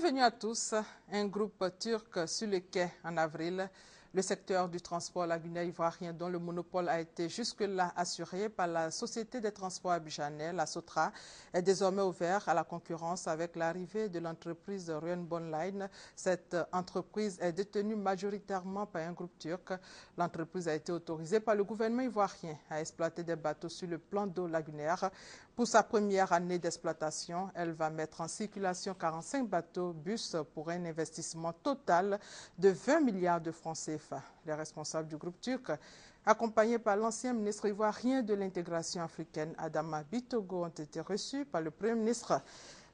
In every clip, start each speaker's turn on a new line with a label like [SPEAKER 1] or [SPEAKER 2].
[SPEAKER 1] Bienvenue à tous. Un groupe turc sur le quai en avril. Le secteur du transport lagunaire ivoirien, dont le monopole a été jusque-là assuré par la Société des transports abidjanais, la SOTRA, est désormais ouvert à la concurrence avec l'arrivée de l'entreprise Ruenbon Line. Cette entreprise est détenue majoritairement par un groupe turc. L'entreprise a été autorisée par le gouvernement ivoirien à exploiter des bateaux sur le plan d'eau lagunaire. Pour sa première année d'exploitation, elle va mettre en circulation 45 bateaux-bus pour un investissement total de 20 milliards de francs CFA. Les responsables du groupe turc, accompagnés par l'ancien ministre ivoirien de l'intégration africaine, Adama Bitogo, ont été reçus par le Premier ministre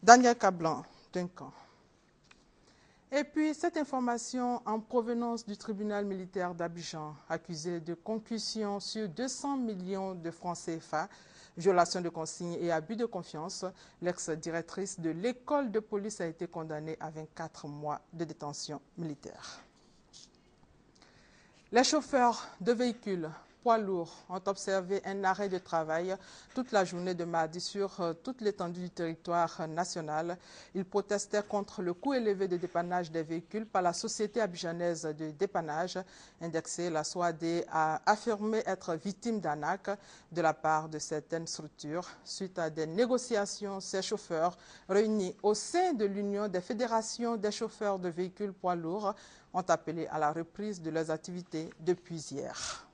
[SPEAKER 1] Daniel Kablan-Duncan. Et puis, cette information en provenance du tribunal militaire d'Abidjan, accusé de concussion sur 200 millions de francs CFA, violation de consignes et abus de confiance, l'ex-directrice de l'école de police a été condamnée à 24 mois de détention militaire. Les chauffeurs de véhicules poids lourds ont observé un arrêt de travail toute la journée de mardi sur toute l'étendue du territoire national. Ils protestaient contre le coût élevé de dépannage des véhicules par la Société abidjanaise de dépannage. Indexée, la SOAD a affirmé être victime d'arnaque de la part de certaines structures. Suite à des négociations, ces chauffeurs réunis au sein de l'Union des fédérations des chauffeurs de véhicules poids lourds ont appelé à la reprise de leurs activités depuis hier.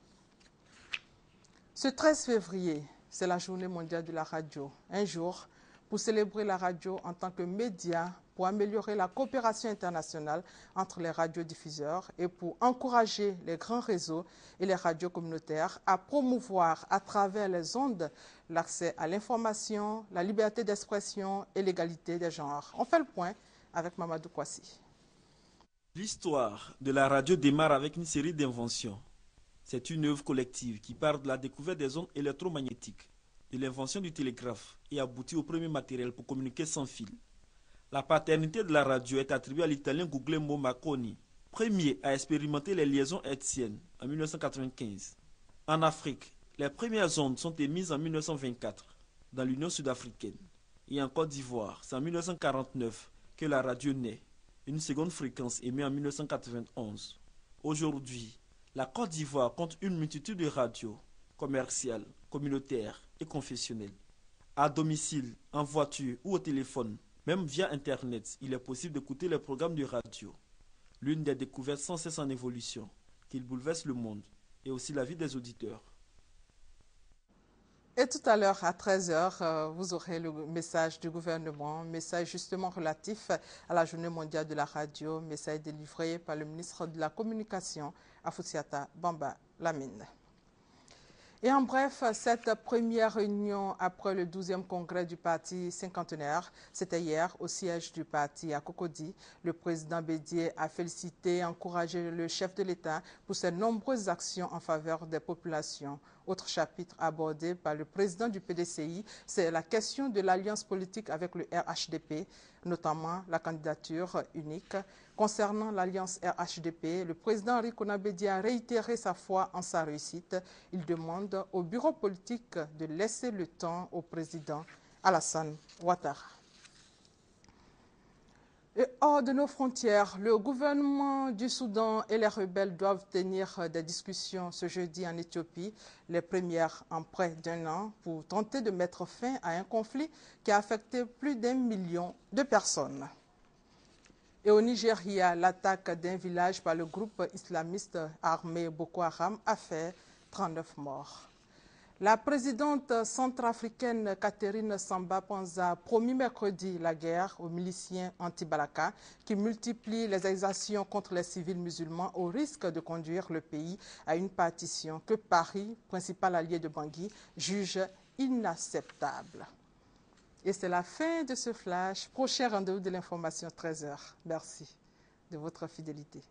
[SPEAKER 1] Ce 13 février, c'est la journée mondiale de la radio. Un jour pour célébrer la radio en tant que média, pour améliorer la coopération internationale entre les radiodiffuseurs et pour encourager les grands réseaux et les radios communautaires à promouvoir à travers les ondes l'accès à l'information, la liberté d'expression et l'égalité des genres. On fait le point avec Mamadou Kouassi.
[SPEAKER 2] L'histoire de la radio démarre avec une série d'inventions. C'est une œuvre collective qui part de la découverte des ondes électromagnétiques, de l'invention du télégraphe et aboutit au premier matériel pour communiquer sans fil. La paternité de la radio est attribuée à l'italien Guglielmo Marconi, premier à expérimenter les liaisons hertziennes en 1995. En Afrique, les premières ondes sont émises en 1924 dans l'Union sud-africaine. Et en Côte d'Ivoire, c'est en 1949 que la radio naît. Une seconde fréquence émise en 1991. Aujourd'hui, la Côte d'Ivoire compte une multitude de radios, commerciales, communautaires et confessionnelles. À domicile, en voiture ou au téléphone, même via Internet, il est possible d'écouter les programmes de radio. L'une des découvertes sans cesse en évolution, qui bouleverse le monde et aussi la vie des auditeurs.
[SPEAKER 1] Et tout à l'heure, à 13h, vous aurez le message du gouvernement, message justement relatif à la journée mondiale de la radio, message délivré par le ministre de la Communication, Afoussiata Bamba Lamine. Et en bref, cette première réunion après le 12e congrès du parti cinquantenaire, c'était hier au siège du parti à Cocody. Le président Bédié a félicité et encouragé le chef de l'État pour ses nombreuses actions en faveur des populations. Autre chapitre abordé par le président du PDCI, c'est la question de l'alliance politique avec le RHDP, notamment la candidature unique. Concernant l'alliance RHDP, le président Henri Konan Bédié a réitéré sa foi en sa réussite. Il demande au bureau politique de laisser le temps au président Alassane Ouattara. Et hors de nos frontières, le gouvernement du Soudan et les rebelles doivent tenir des discussions ce jeudi en Éthiopie, les premières en près d'un an, pour tenter de mettre fin à un conflit qui a affecté plus d'1 million de personnes. Et au Nigeria, l'attaque d'un village par le groupe islamiste armé Boko Haram a fait 39 morts. La présidente centrafricaine Catherine Samba Panza a promis mercredi la guerre aux miliciens anti-Balaka qui multiplient les exactions contre les civils musulmans au risque de conduire le pays à une partition que Paris, principal allié de Bangui, juge inacceptable. Et c'est la fin de ce flash. Prochain rendez-vous de l'information 13h. Merci de votre fidélité.